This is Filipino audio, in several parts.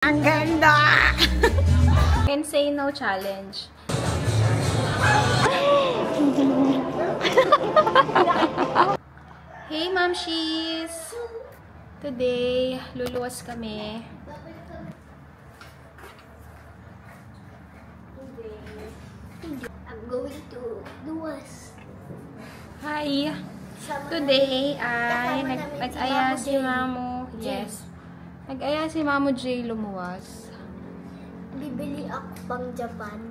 Ang ganda! Can say no challenge. Hey, Mamshies! Today, luluwas kami. I'm going to luwas. Hi! Today ay nag-aya si Mamo. Yes. Nag-aya si Mamo J lumuwas. Bibili ako pang Japan.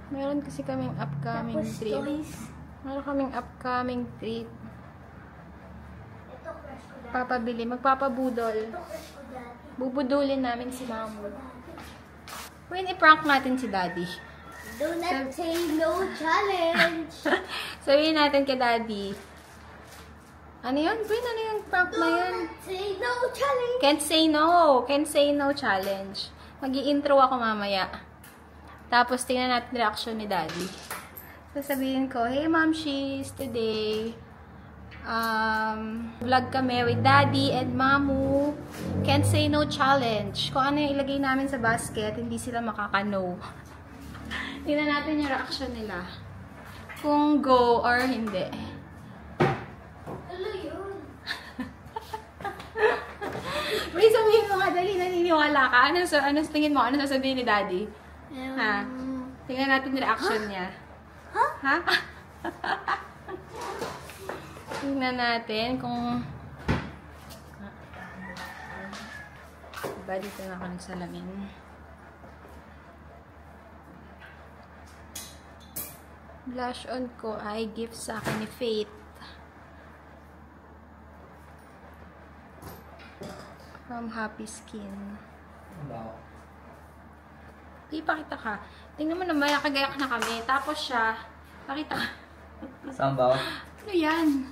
Meron kasi kaming upcoming Tapos trip. toys. Meron kaming upcoming trip. Ito, crush ko dati. Papabili. Magpapabudol. Ito, crush ko dati. Bubudulin namin si Mamo. When i-prank natin si Daddy. Do not say no challenge. Sabihin natin kay Daddy. Ano yun? Queen, ano yung prank na yun? Do not say no challenge. Can't say no. Can't say no challenge. Mag-i-intro ako mamaya. Tapos, tingnan natin reaction ni Daddy. Sasabihin ko, hey Mamshies, today, vlog kami with Daddy and Mamu. Can't say no challenge. Kung ano yung ilagay namin sa basket, hindi sila makaka-no. Tingnan natin yung reaction nila. Kung go or hindi. Ano yun? Wait, sabihin mo nga, dali, naniniwala ka. Ano tingin mo? Ano sasabihin ni Daddy? Ha? Tingnan natin yung reaction niya. Ha? Tingnan natin kung... Diba, dito na ako nagsalamin. Blush on ko ay gift sa akin ni Faith. From Happy Skin. Ipakita ka. Tingnan mo naman, kagayak na kami. Tapos siya, pakita ka. Saan ba? Ano yan?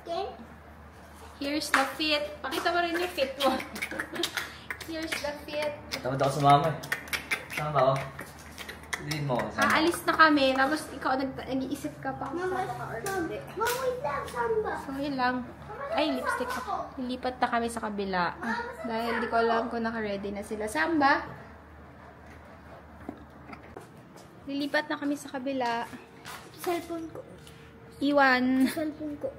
Okay. Here's the fit. Pakita mo rin yung fit mo. Here's the fit. Tamad ako sumama eh. Saan ba? Sabihin mo. Aalis na kami. Tapos ikaw nag-iisip ka pa kung saan ka or hindi. Mama, wait lang. Saan ba? So, yun lang. Ay, lipstick ko. Lilipat na kami sa kabila. Dahil di ko alam kung naka-ready na sila. Saan ba? Lilipat na kami sa kabila. Cellphone ko. Iwan. Cellphone ko.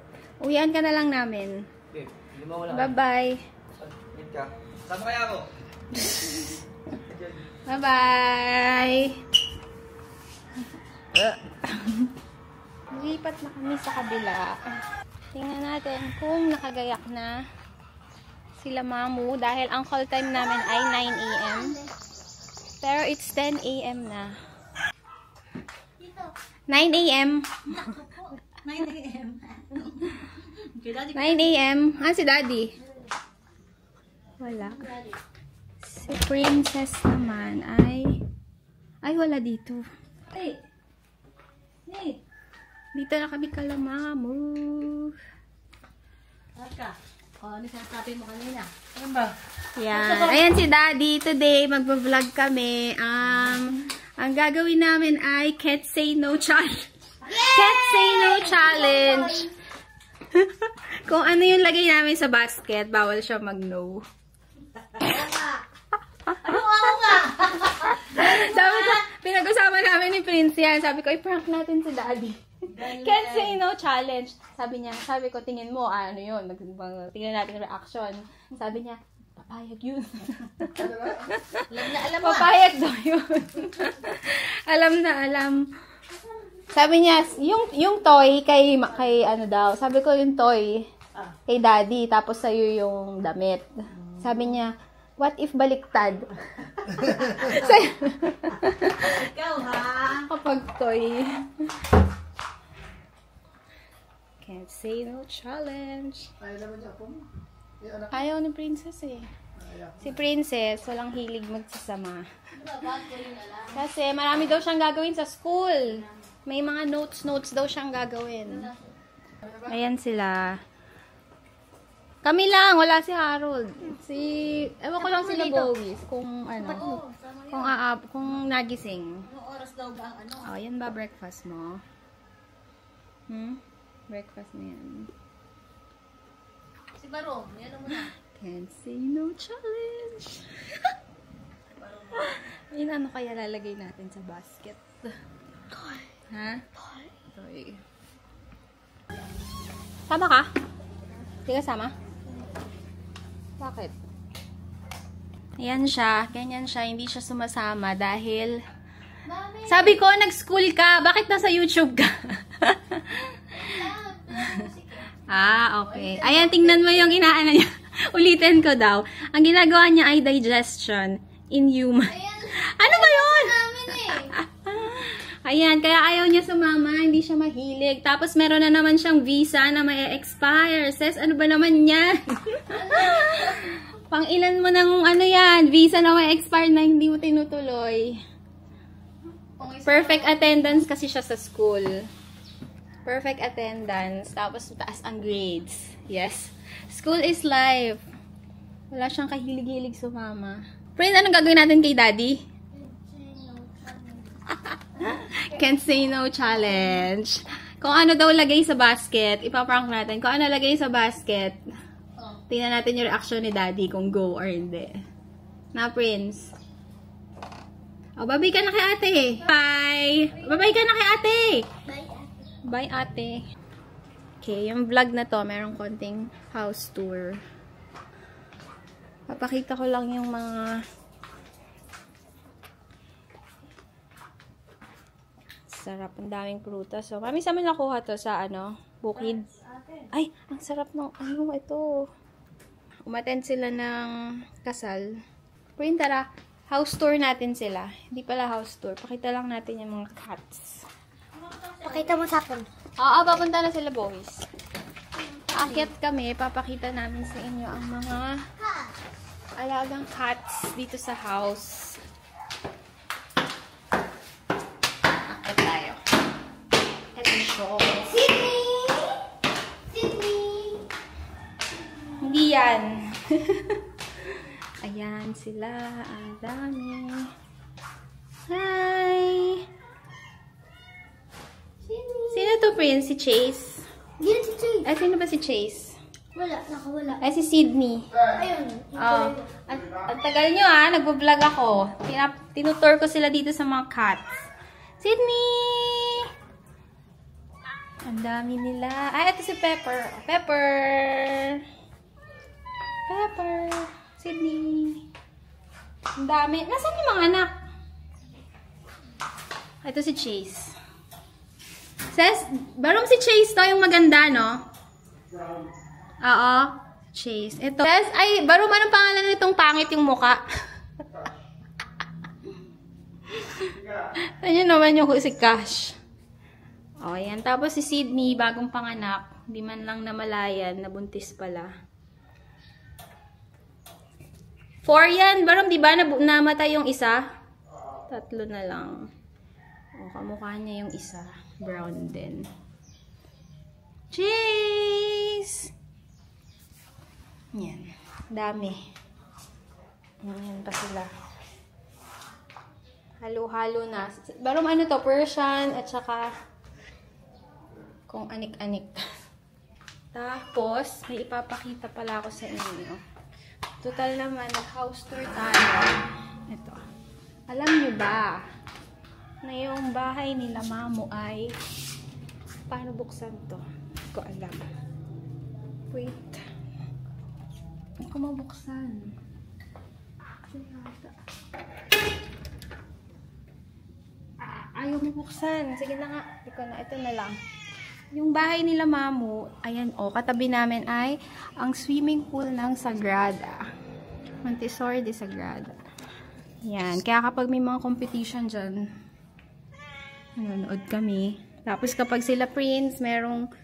Uwian ka na lang namin. Okay, hindi mo wala. Bye-bye. Wait ka. Saan kaya ako? Bye-bye. Lilipat na kami sa kabila. Tingnan natin kung nakagayak na sila Mamu. Dahil ang call time namin ay 9 AM. Pero it's 10 AM na. 9 AM. 9 AM. 9 AM. Ah, si Daddy. Wala. Si Princess naman ay wala dito. Hey. Hey. Dito na kami kala Mamu. Arka. Ano sinasabi mo kanina? Ano ba? Yan. Ayan si Daddy. Today, magbablog kami. Ang gagawin namin ay Can't Say No Challenge. Can't Say No Challenge. Kung ano yung lagay namin sa basket, bawal siya mag-no. Ano ako nga? Sabi ko, pinag-usapan namin ni Prince yan. Sabi ko, i-prank natin si Daddy. Can't Say No Challenge. Sabi ko, tingin mo, ano yun? Tingnan natin yung reaction. Sabi niya, papayag yun. Alam na alam mo. Papayag daw yun. Alam na alam. Sabi niya, yung toy kay ano daw. Sabi ko yung toy kay Daddy, tapos sa'yo yung damit. Sabi niya, what if baliktad? Ikaw ha? Kapag toy. Can't say no challenge. Ayaw ni Princess eh. Si Princess, walang hilig magsasama. Kasi marami daw siyang gagawin sa school. May mga notes daw siyang gagawin. Ayan sila. Kami lang, wala si Harold. Ewan ko lang sila Bowies. Kung ano, kung nagising. Anong oras daw ba ang ano? Oh, yan ba breakfast mo? Breakfast na yan. Si Barong, yan mo na. Can't say no challenge. Ayun, ano kaya lalagay natin sa basket? Ha? Toy. Sama ka? Hindi ka sama? Bakit? Ayan siya. Ganyan siya. Hindi siya sumasama dahil sabi ko, nag-school ka. Bakit nasa YouTube ka? Okay. Ayan, tingnan mo yung inaano niya. Ulitin ko daw. Ang ginagawa niya ay digestion in human. Ano ba yun? Ayan, kaya ayaw niya sumama. Hindi siya mahilig. Tapos meron na naman siyang visa na may expire. Says, ano ba naman yan? Pang ilan mo ng ano yan? Visa na may expire na hindi mo tinutuloy. Perfect attendance kasi siya sa school. Perfect attendance. Tapos taas ang grades. Yes. School is life. Wala siyang kahilig-hilig sumama. Friend, anong gagawin natin kay Daddy? Can't say no challenge. Kung ano daw lagay sa basket, ipaprank natin. Kung ano lagay sa basket, tingnan natin yung reaction ni Daddy kung go or hindi. Na, Prince? Oh, babay ka na kay ate. Bye! Babay ka na kay ate. Bye, ate. Okay, yung vlog na to, merong konting house tour. Papakita ko lang yung mga sarap, ang daming prutas. So, mami, saan mo nakuha to? Sa ano? Bukid? Ay, ang sarap ng ano ito. Umattend sila ng kasal. Prin, tara, house tour natin sila. Hindi pala house tour. Pakita lang natin yung mga cats. Pakita mo sa akin. Oo, papunta na sila, boys. Aakyat kami, papakita namin sa inyo ang mga alagang cats dito sa house. Aakyat tayo. Ito siya. Sydney! Sydney! Hindi yan. Ayan sila. Ang dami. Hi! Sino to, Prince? Si Chase? Yan si Chase. Ay, sino ba si Chase? Wala, nakawala. Ay, si Sydney. Ayun. Oh. Ang tagal nyo nagbo-vlog ako. Tinutour ko sila dito sa mga cats. Sydney! Ang dami nila. Ay, ito si Pepper. Pepper! Pepper! Sydney! Ang dami. Nasaan yung mga anak? Ito si Chase. Says, barong si Chase to, yung maganda, no? Oo. Chase. Ito. Says, ay, barong anong pangalan nitong pangit yung muka? Ano naman yung si Cash? O, yan. Tapos si Sydney, bagong panganak. Di man lang namalayan, nabuntis pala. 4 yan. Barong, di ba, namatay yung isa? 3 na lang. O, kamukha niya yung isa. Brown din. Cheese! Yan. Dami. Yan pa sila. Halo-halo na. Barong ano to? Persian at saka kung anik-anik. Tapos, may ipapakita pala ako sa inyo. Total naman, nag-house tour tayo. Ito. Alam niyo ba na yung bahay nila Mamo ay paano buksan to? Hindi ko alam. Wait. Hindi ko mabuksan. Ayaw mabuksan. Sige na nga. Ito na lang. Yung bahay nila Mamo, ayan katabi namin ay ang swimming pool ng Sagrada. Montessori de Sagrada. Yan. Kaya kapag may mga competition dyan, nanonood kami. Tapos kapag sila Prince, merong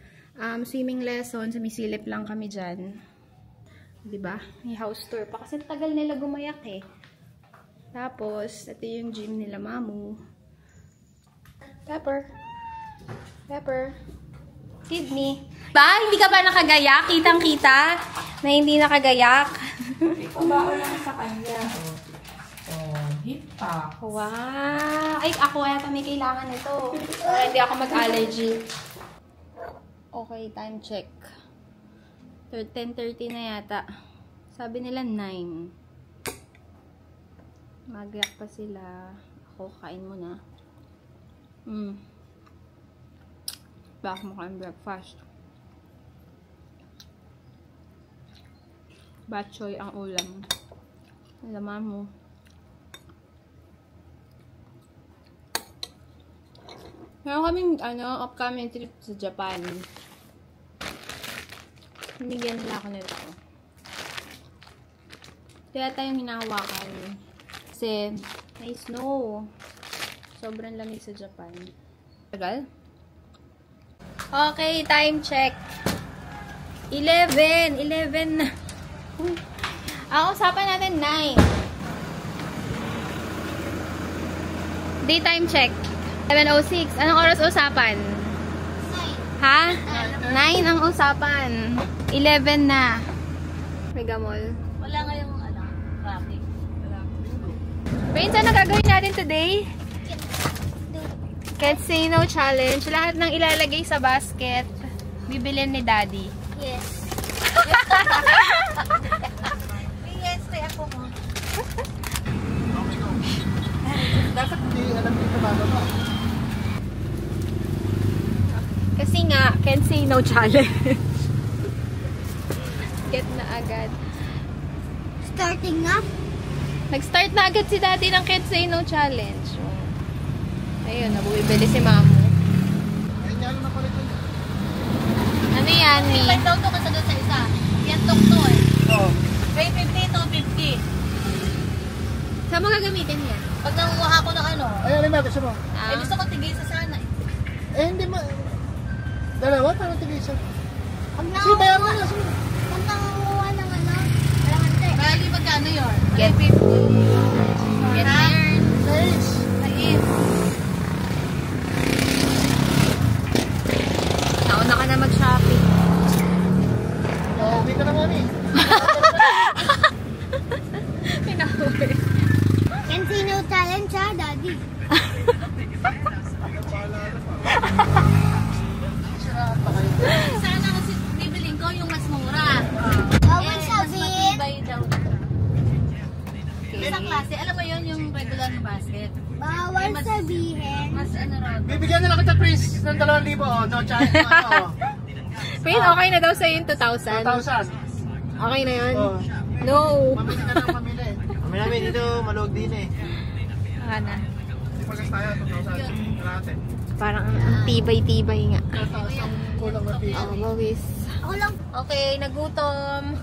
swimming lesson, sumisilip lang kami dyan. Diba? May house tour pa. Kasi tagal nila gumayak eh. Tapos, ito yung gym nila Mamu. Pepper. Pepper. Sydney. Ba? Hindi ka ba nakagayak? Kitang-kita na hindi nakagayak. Pabao lang sa kanya. Hit pa. Wow! Ay, ako yata may kailangan nito. Hindi ako mag-allergy. Okay, time check. 10:30 na yata. Sabi nila 9. Magyak pa sila. Ako, kain muna. Bakit mo kain breakfast? Batchoy ang ulam. Alaman mo. Meron kaming upcoming trip sa Japan. Binigyan nila ako nito. Kaya tayong hinahawakan. Kasi may snow. Sobrang lamig sa Japan. Tagal? Okay, time check. 11 na. Ang usapan natin 9. Daytime check. 11:06. Anong oras usapan? 9. Ha? 9 ang usapan. 11 na. Megamall. Wala ngayong traffic. Prince, ano gagawin natin today? Can't say no challenge. Lahat ng ilalagay sa basket, bibilin ni Daddy. Yes. Yes, kaya ako mo. Dapat hindi alam dito ba? Kasi nga, can't say no challenge. Get na agad. Starting na? Nag-start na agad si Daddy ng can't say no challenge. Ayun, nabubili si Mamo. Ay, nyalo na pala ito. Ano yan, Mi? May daw to kasi doon sa isa. Yan to eh. Oo. May 50 to 50. Saan mo gagamitin yan? Pag nangunguha ko ng ano, Ay, alam mo, gusto mo? eh gusto ko tigisa sana eh. Eh, hindi ma... Dalawa, parang tigisa. Pag Sige, bayan mo na. Sige. Pag nangunguha ng ano, kalahante. Bali, magkano yun? Get 50. Get there. Nice. Nais. Nauna ka na mag-shopping. Uwi ka na, mami. Pinauwi. Can see no challenge ha, Daddy. Sana kasi bibiling ko yung mas mura. Bawal sabihin. Mas matibay daw. Isang klase. Alam mo yun, yung regular na basket. Bawal sabihin. Mas ano raw. Bibigyan na lang kita, Prince, ng 2,000. Oh, no chance. Prince, okay na daw sa'yo yung 2,000. 2,000. Okay na yun? Oh. No. Mamili ka ng mamili. Kami namin dito, maluwag din eh. Baka na. Pagas tayo, 2,000. Kalahati. Parang ang tibay-tibay nga. Kulang na piso. Oh, mawis. Ako lang. Okay, nagutom.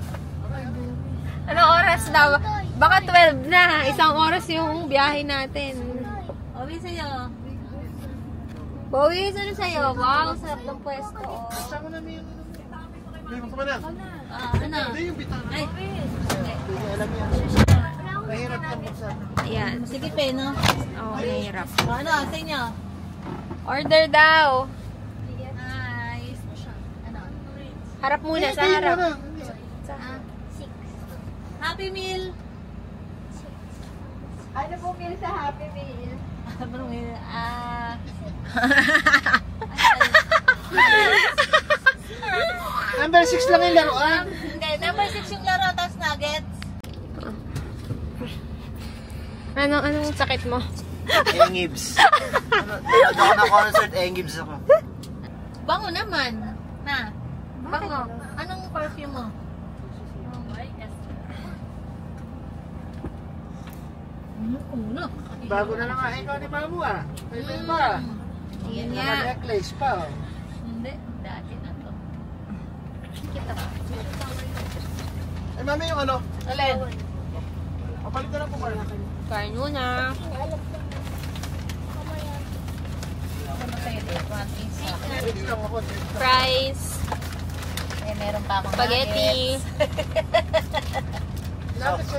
Anong oras daw? Baka 12 na. Isang oras yung biyahe natin. Obi sa'yo. Bawis, ano sa'yo? Wow, sarap ng pwesto. Sama na yung... May mo na. Ano? Hindi yung bitang. Ay, Hindi alam yan. Mahirap yan buksan. Ayan. sige pe, no? Oh, mahirap. Ano, sa inyo? Order daw. Nice. Ano? Harap muna, sa Hindi, harap. muna. Happy Meal. Ano po meal sa Happy Meal? Happy Meal. Number 6 lang yung laruan. Hindi, number 6 yung laro, tapos nuggets. Anong sakit mo? Engibs. Ako na concert, Engibs ako. Bango naman. Na. Bango. Anong perfume mo? Uno. Bago na lang ikaw ni Mamu ah. May pa. Ayan Mga nga. necklace pa oh. Hindi. Dati na to. Eh mami yung ano? Alin? Kapalit na lang po pala. Kain muna. Ano sa'yo din? One piece. Dito lang ako. Fries. Eh, meron pa akong Spaghetti. Lapit sa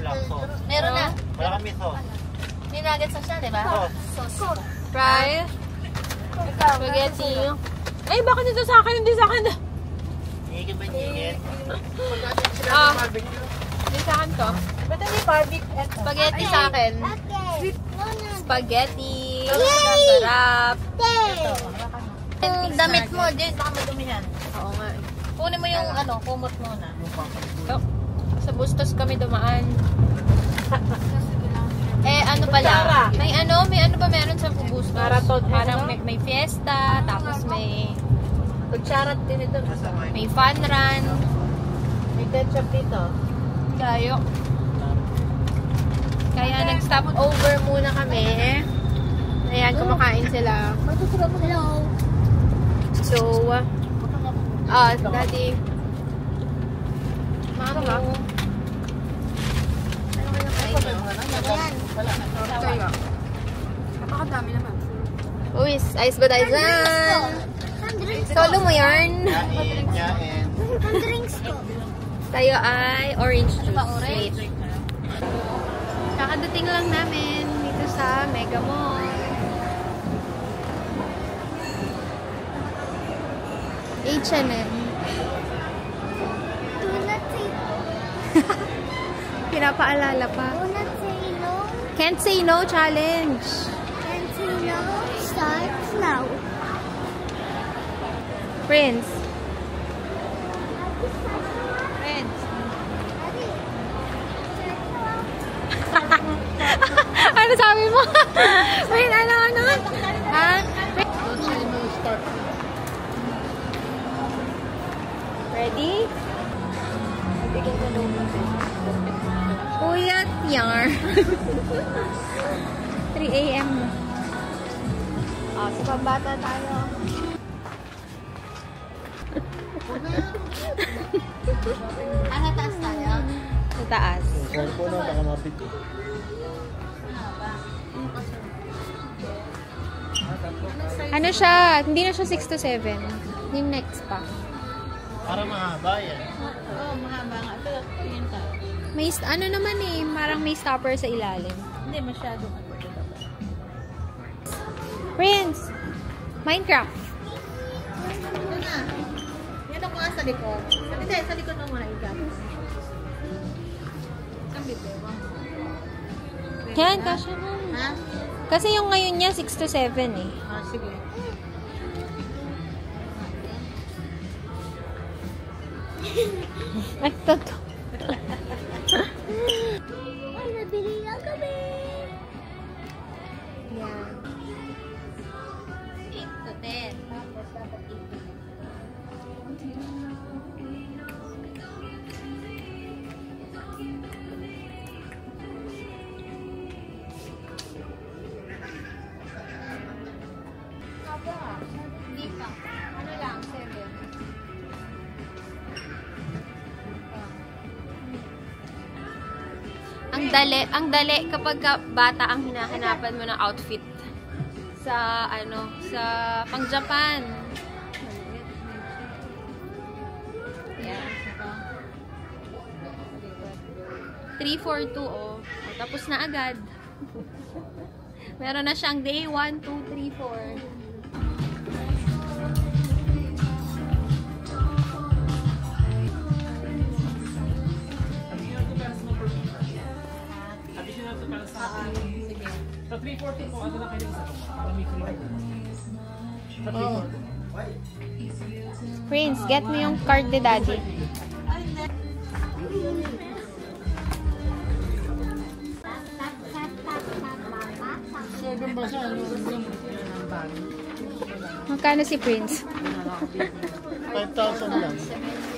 Meron na. Wala kami sauce. May nuggets na siya, di ba? Sauce. Fries. Spaghetti. Ay, bakit ito sa akin? Hindi sa akin. Chicken ba chicken? Ah. Hindi sa akin to. Ba't hindi barbecue? Spaghetti sa akin. Spaghetti. Yay! Sarap. Yung damit mo, Jade, baka madumi yan. Oo nga. Kunin mo yung ano, kumot muna. Oh. Sa Bustos kami dumaan. Ano pala? May ano ba meron sa Bustos? Parang may fiesta, tapos may Kutsara din ito. may fun run. May ketchup dito. Tayo. Kaya nag-stop over muna kami. Ayan, kumakain sila. Hello. So, Daddy. Mama. Ano kayo kain? Ayan. Napakadami naman. Uy, ice ba tayo dyan? Solo mo yarn? Yain. Ang drinks ko. Tayo ay orange juice. Orange? Wait. Kakadating lang namin dito sa Mega Mall. H&M. Do not say Pinapaalala pa. Do not say no. Can't say no challenge. Can't say no. Starts now. Prince. Prince. Ano sabi mo? Wait, ano? Ha? Ready? Puyat yarn. 3 a.m. Sa pambata tayo. Sa taas tayo. Sa taas. Cellphone na, baka mapito. Ano siya? Hindi na siya 6 to 7. Yung next pa. Para mahaba yan. Oo, mahaba nga. Ito, yun tayo. May, ano naman eh, parang may stopper sa ilalim. Hindi masyado. Prince! Minecraft! Ito na. Yan ako nga sa likod. Sa likod mo muna ikaw. Ang bito. Yan, kasya na. Ha? Kasi yung ngayon niya 6 to 7 eh. Sige. Ay, totoo. Ay, nabili na kami. Yan. 8 to 10. Tapos dapat 8 to 10. Hindi pa. Ano lang, 7. Ang dali kapag bata ang hinahanapan mo ng outfit sa sa pang-Japan. Yan. 342 oh. Tapos na agad. Meron na siyang day 1, 2, 3, 4. Sa 340 po, ano na kayo sa para may free sa 340. Prince, get mo yung card ni Daddy. Magkano si Prince? 5,000 lang.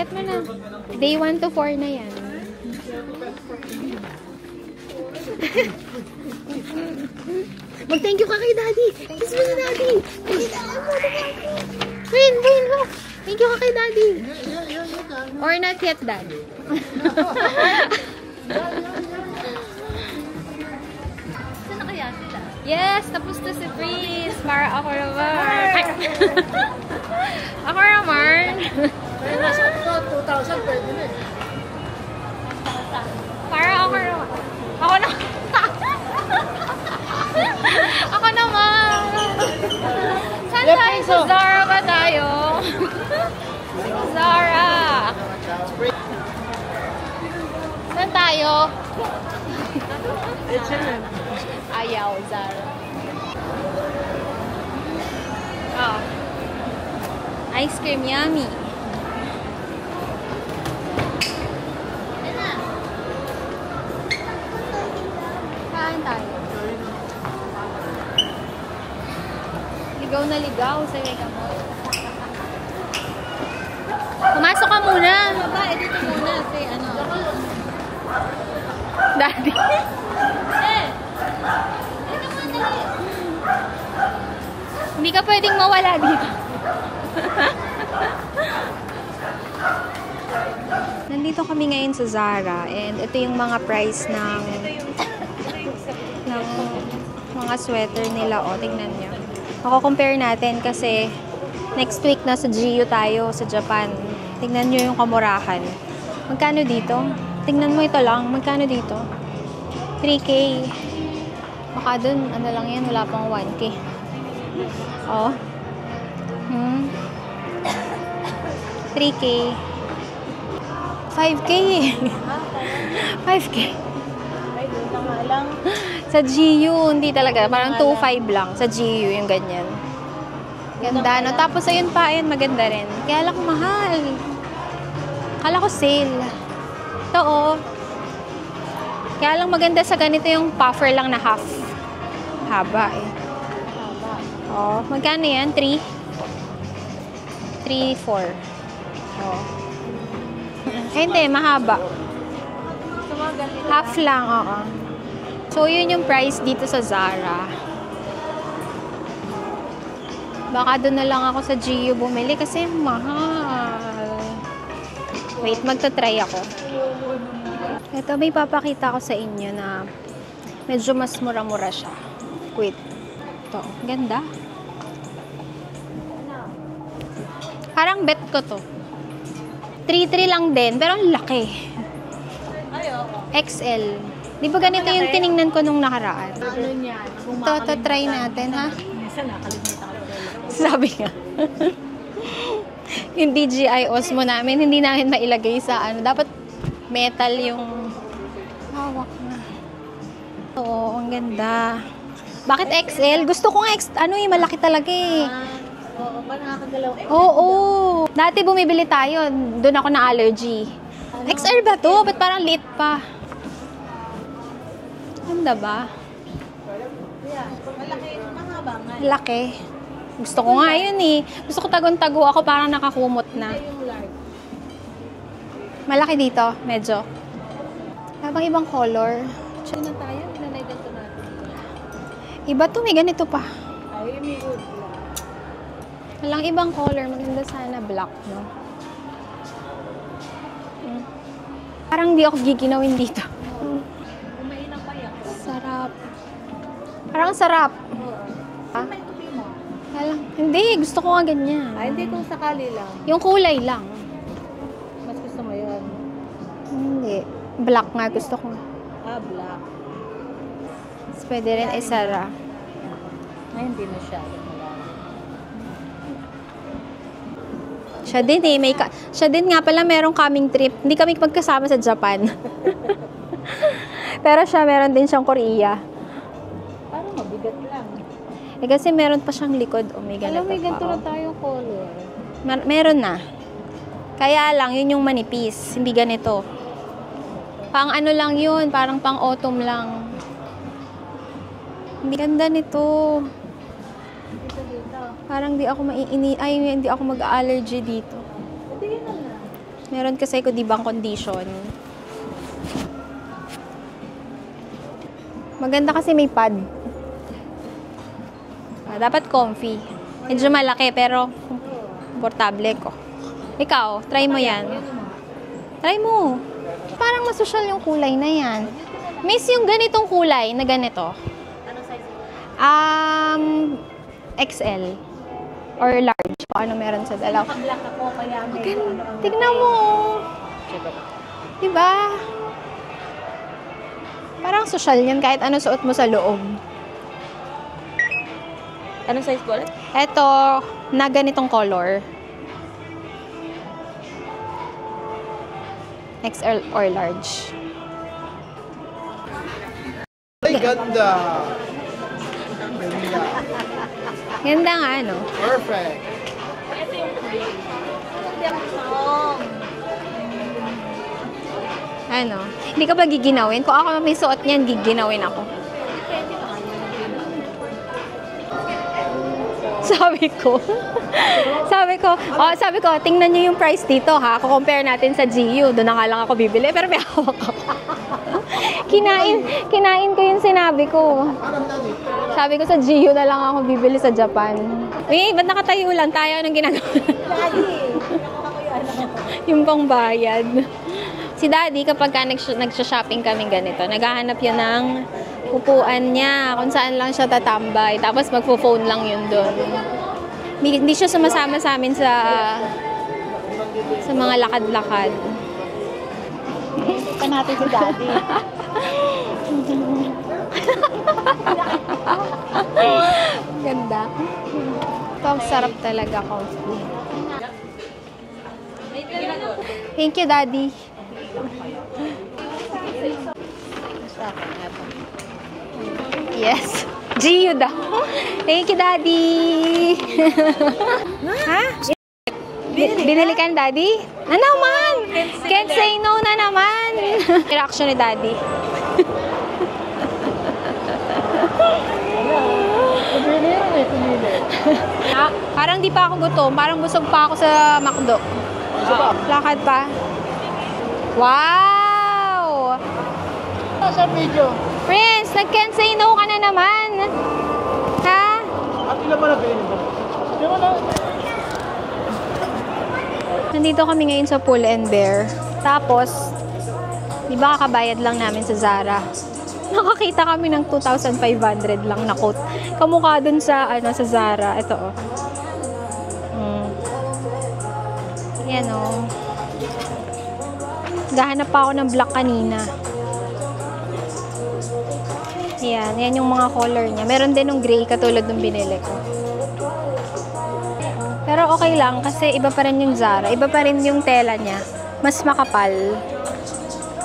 Get mo na. Day 1 to 4 na yan. Mag-thank you ka kay Daddy. Kiss mo si Daddy. Win, go. Thank you ka kay Daddy. Or not yet, Daddy. Saan na kaya sila? Yes, tapos to si Prince. Para ako naman. Ako naman. Kaya nasa 2,000 pwede na eh. Para ako naman. Ako naman. Ako naman. Saan tayo? Sa Zara ba tayo? Zara. Saan tayo? Ayaw, Zara. Oh. Ice cream, yummy. Saan tayo? Ligaw na ligaw sa Mega Mall. Pumasok ka muna. Baba, dito muna. Say, ano? Daddy. Hindi ka pwedeng mawala dito. Nandito kami ngayon sa Zara and ito yung mga price ng mga sweater nila. O, tingnan nyo. Ako-compare natin kasi next week na sa GU tayo sa Japan. Tingnan nyo yung kamurahan. Magkano dito? Tingnan mo ito lang. Magkano dito? 3K. Baka dun, ano lang yan, wala pang 1K. Oh. 3K. 5K. 5K. Ay, doon na nga lang. Sa GU, hindi talaga. Parang 2.5 lang. Sa GU, yung ganyan. Ganda, no? Tapos, ayun pa, ayun, maganda rin. Kaya lang mahal. Kala ko sale. Ito, oh. Kaya lang maganda sa ganito yung puffer lang na half. Haba, eh. Oh, magkano yan? 3? 3, 4. Oh. Eh, hindi, mahaba. Half lang, oo. So, yun yung price dito sa Zara. Baka doon na lang ako sa GU bumili kasi mahal. Wait, magta-try ako. Ito, may papakita ko sa inyo na medyo mas mura-mura siya. Wait. Ito, ganda. Parang bet ko to. 3.3 lang din, pero ang laki. XL. Di ba ganito yung tiningnan ko nung nakaraan? Ano niyan? Ito, try natin, ha? Minsan nakalimutan ko. Sabi nga. Yung DJI Osmo namin, hindi namin mailagay sa ano. Dapat metal yung hawak na. Oo, ang ganda. Bakit XL? Gusto ko nga ano yung malaki talaga eh. Oo, ba nakakagalaw? Oo. Dati bumibili tayo, doon ako na allergy. XL ba to? Ba't parang lit pa? Ganda ba? Yan, malaki, mahaba nga. Laki. Gusto ko nga yun eh. Gusto ko tagon-tago ako parang nakakumot na. Yung large. Malaki dito, medyo. Habang ibang color. Saan na tayo? Nanay ganito natin. Iba to, may ganito pa. Ay, may good. Walang ibang color. Maganda sana black, no? Parang di ako giginawin dito. Kumain ng payak. Sarap. Parang sarap. Ah? May tupi mo? Hindi, gusto ko nga ganyan. Ay, hindi kung sakali lang. Yung kulay lang. Mas gusto mo yun. Hindi. Black nga gusto ko. Ah, black. Tapos pwede rin isara. Ay, hindi na siya. Siya din eh. Siya din nga pala merong coming trip. Hindi kami magkasama sa Japan. Pero siya meron din siyang Korea. Parang mabigat lang. Eh kasi meron pa siyang likod. Oh, may ganito Alam, may ganito pa. na tayong color. Meron na. Kaya lang, yun yung manipis. Hindi ganito. Pang ano lang yun. Parang pang autumn lang. Hindi ganda nito. Dito, dito. Parang di ako hindi ako mag-allergy dito. Pwede yun na lang. Meron kasi ko di bang condition. Maganda kasi may pad. Dapat comfy. Medyo malaki pero komportable ko. Ikaw, try mo yan. Try mo. Parang masosyal yung kulay na yan. Miss yung ganitong kulay na ganito. Anong size? XL. Or large. O ano meron sa dalaw. Naka-black ako, kaya may Tignan mo. Diba? Parang social yan kahit ano suot mo sa loob. Anong size ko ulit? Eto, na ganitong color. XL or large. Ay, ganda! Ganda nga, no? Perfect! Ano? Hindi ka ba giginawin? Kung ako may suot niyan, giginawin ako. sabi ko, tingnan niyo yung price dito ha. Compare natin sa GU. Doon na nga lang ako bibili. Pero may hawak ako. Kinain ko yung sinabi ko. Sabi ko sa GU na lang ako bibili sa Japan. Eh, ba't nakatayo lang tayo? Anong ginagawa? Yung pangbayad. Si Daddy, kapag nagsha-shopping kami ganito, naghahanap yun ng upuan niya, kung saan lang siya tatambay. Tapos magpo-phone lang yun doon. Hindi siya sumasama sa amin sa mga lakad-lakad. Ito natin si Daddy. Ganda. Ito ang sarap talaga, coffee. Thank you, Daddy. Yes. GU daw. Thank you, Daddy. Ha? Binili ka, Daddy? Ano naman? Can't say no na naman. Reaction ni Daddy. Parang di pa ako gutom. Parang busog pa ako sa McDo. Lakad pa. Wow! Sa video. Prince, nag-can't say no ka na naman. Ha? At ilan ba nabili mo? Nandito kami ngayon sa Pull and Bear. Tapos, di ba kakabayad lang namin sa Zara? Nakakita kami ng 2,500 lang na coat. Kamukha dun sa, sa Zara. Ito, oh. Yan, oh. Gahanap pa ako ng black kanina. Yan yung mga color niya. Meron din ng gray katulad ng binili ko. Pero okay lang kasi iba pa rin yung Zara. Iba pa rin yung tela niya. Mas makapal.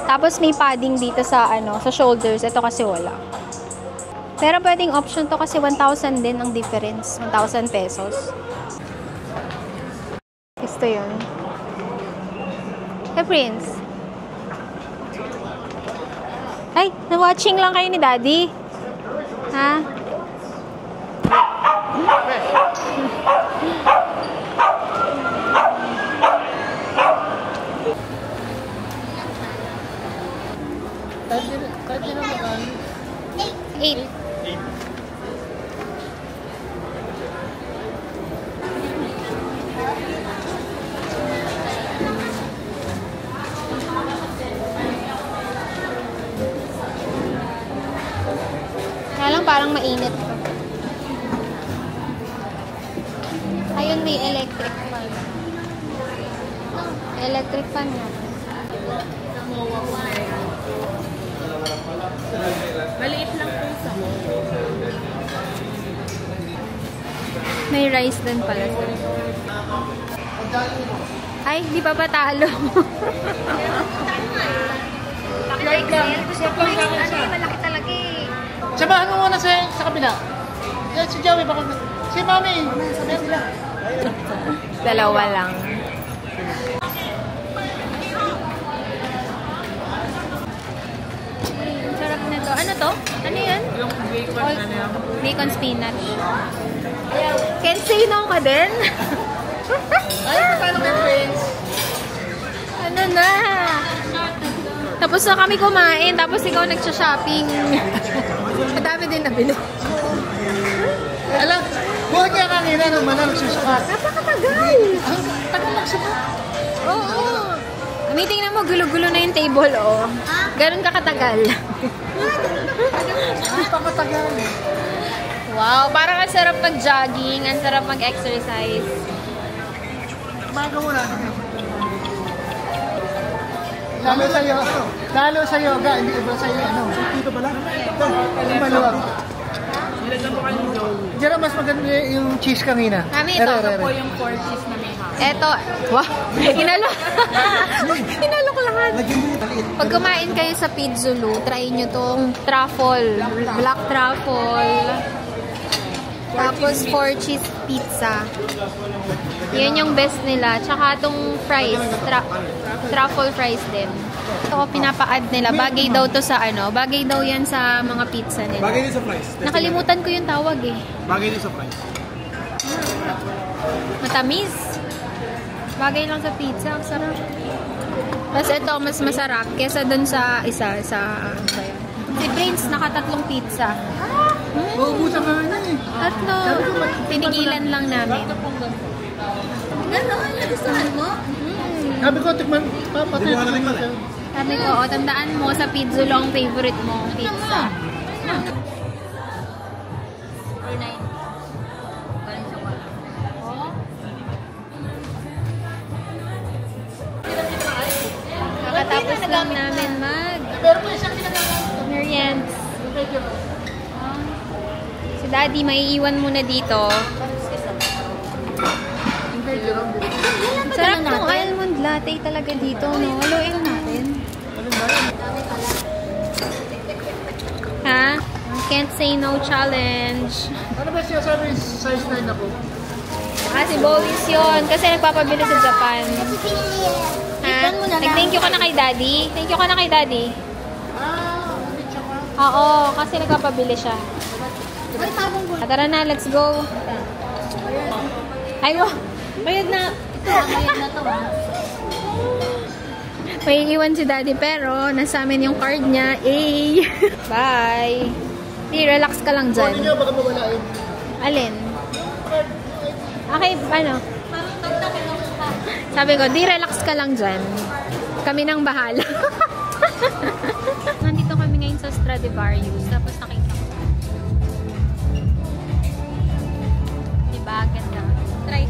Tapos may padding dito sa sa shoulders. Ito kasi wala. Pero pwedeng option to kasi 1,000 din ang difference. 1,000 pesos. Gusto yun. Hey, Prince. Ay, na-watching lang kayo ni Daddy. Ha? Eight. Kaya lang parang mainit. Ayun, may electric fan. Electric fan nga. Maliit lang po sa May rice din pala sir. Ay, di pa ba talo? Malaki talaga eh. Samahan mo muna sa kabila. Si Joey, baka si Mami. Sabihan sila. Dalawa lang. Sarap na to. Ano to? Ano yan? Yung bacon, Bacon spinach. Can't say no ka din? Ay, paano kayo, friends? Ano na? Tapos na kami kumain, tapos ikaw nagsha-shopping. Madami din nabili. Alam, buhay kaya kanina nung manang nagsusukat. Napakatagal! Tagal nagsukat. Oo. Tingnan mo, gulo-gulo na yung table, oh. Ganun kakatagal. Napakatagal. Wow, parang ang sarap mag-jogging, ang sarap mag-exercise. Bago mo na. Lalo sa yoga, hindi iba sa ano. Dito pala? Ito, yung maluwag. Diyan mas maganda yung cheese kanina. Kami ito. po yung 4 cheese na may hapon. Eto. Wow. Inalo ko lahat. Pag kumain kayo sa Pizzulu, try nyo tong truffle. Black truffle. Tapos 4 cheese pizza. Yan yung best nila. Tsaka itong fries. Truffle fries din. Ito pinapa-add nila. Bagay daw to sa bagay daw yan sa mga pizza nila. Bagay din sa price. Nakalimutan ko yung tawag eh. Bagay din sa price. Matamis. Bagay lang sa pizza. Ang sarap. Tapos ito, mas masarap kesa dun sa isa. Si Prince, nakatatlong pizza. Uubusan ka na eh. Tatlo. Tinigilan lang namin. Gano'n, nagustuhan mo? Sabi ko, tikman. Papatay ko na rin. Sabi ko, tandaan mo sa pizzulong favorite mo pizza. Kakatapos lang namin meriends. Si Daddy, maiiwan muna dito. Sarap tong almond latte talaga dito, no? Haluin natin. Ha? Can't say no challenge. Ano ba siya sabi size 9 ako? Si Bowies yun. Kasi nagpapabili sa Japan. Ha? Nag-thank you ka na kay Daddy? Thank you ka na kay Daddy? Oo, kasi nagpapabili siya. Tara na, let's go. Ay, wow. Bayad na. Bayad na to, ha? May iwan si Daddy pero nasa amin yung card niya. Bye. Di, relax ka lang dyan. Kunin niyo, baka mawala yun. Alin? Okay, ano? Sabi ko, di, relax ka lang dyan. Kami nang bahala. Nandito kami ngayon sa Stradivarius. Tapos nakita ko. Diba? Ganda. Try.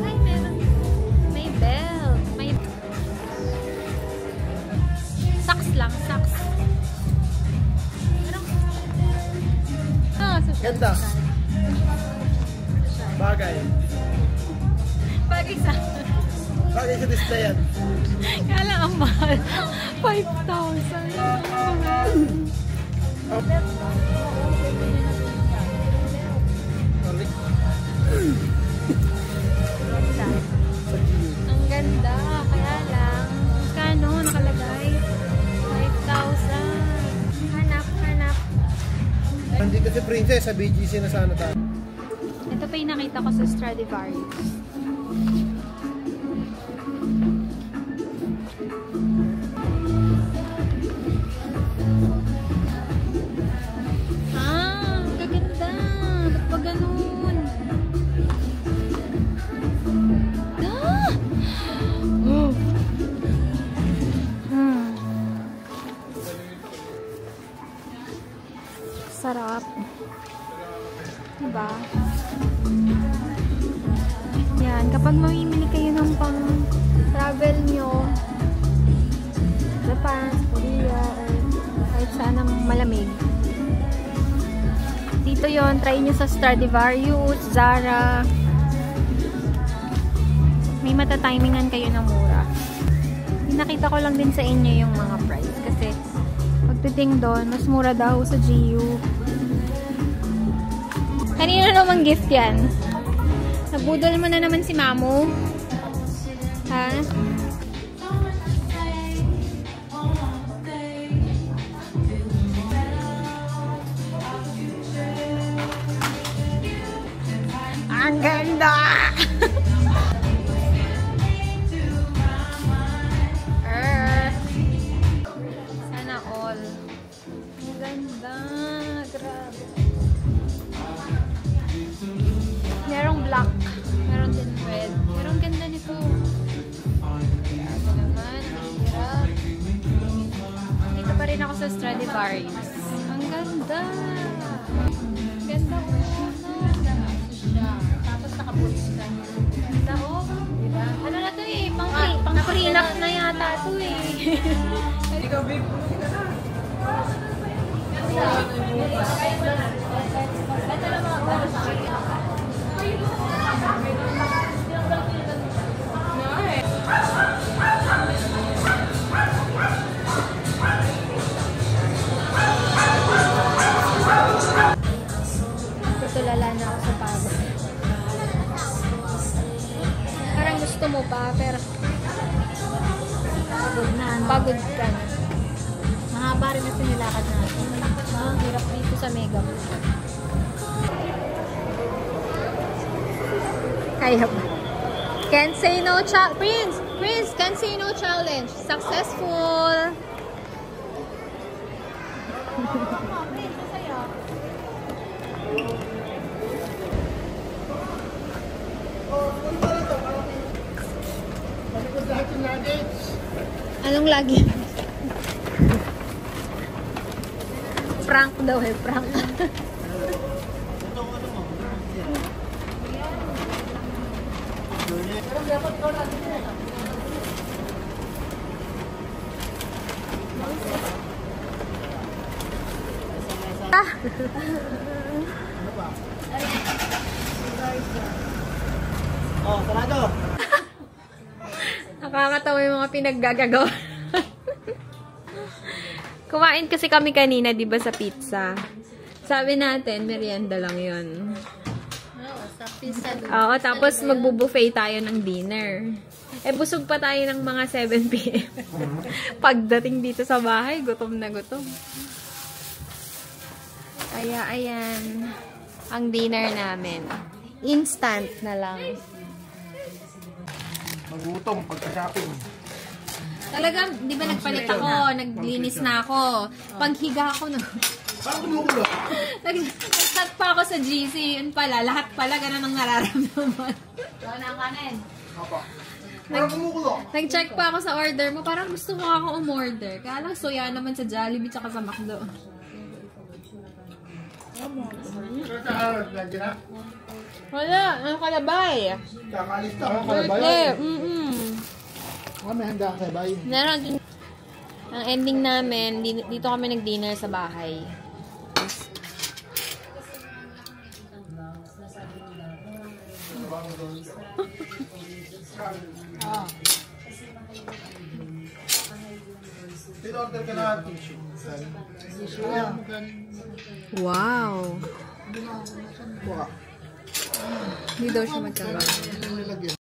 Ay, meron. May belt. May... Socks lang. Socks. Ganda. Bagay. Bagay sa... Bagay sa display yan. Kala ang mahal. 5,000. Ang ganda. Kaya lang. Kano nakalagay? 5,000. Hanap. Nandito si Princess sa BGC na sana tayo. Ito pa yung nakita ko sa Stradivarius. Gaganda. Ba't ba ganun? Sarap. Diba? Yan. Kapag mamimili kayo ng pang-travel nyo, Japan, Korea, or kahit saan ang malamig. Dito yon, try nyo sa Stradivarius, Zara. May matatimingan kayo na mura. Nakita ko lang din sa inyo yung mga price kasi pagdating doon, mas mura daw sa GU. Kanina naman gift yan. Nabudol mo na naman si Mamu. Ha? Ang ganda! Sana all. Ang ganda. Grabe. Merong black. Meron din red. Pero ang ganda nito. Grabe naman. Hirap. Dito pa rin ako sa Stradivarius. Ang ganda. Ganda ko. Tapos nakaboots ka niya. Ganda ko. Diba? Ano na to eh? Pang-prenup na yata to eh. Ikaw, babe. Ito na mga oras. Tulala na ako sa pagod. Parang gusto mo pa, pero Pagod na, ano? pagod ka na. Mahaba mahaba rin kasi nilakad natin. Ah, hirap dito sa Mega Mall. Kaya ba? Can't say no challenge. Prince, can't say no challenge. Successful. Balik lahat yung luggage. Anong lagi? Prank daw eh, prank. Oh, sarado. Nakakatawa yung mga pinaggagawa. Kumain kasi kami kanina, di ba, sa pizza. Sabi natin, merienda lang yun. Oo, sa pizza. Oo, tapos magbubuffet tayo ng dinner. Eh, busog pa tayo ng mga 7 p.m. Pagdating dito sa bahay, gutom na gutom. Kaya, ayan. Ang dinner namin. Instant na lang. Magutom pagka-shopping. Talagang, di ba nagpalit ako, naglinis na ako. Paghiga ako, Parang kumukulo. nag-chat pa ako sa GC, yun pala, lahat pala, ganun ang nararamdaman. Ikaw na ang kanin. Opo. Parang kumukulo. Nag-check pa ako sa order mo, parang gusto ko ako umorder. Kaya lang, soya naman sa Jollibee tsaka sa McDo. Nandiyan na. Wala, ang kalabay. Kakalis na. Kalabay. Birthday, May handa ka ba? Meron din. Ang ending namin, dito kami nag-dinner sa bahay. Tin-order ka na tissue. Wow. Buka. Hindi daw siya magkakaroon. Nilagyan.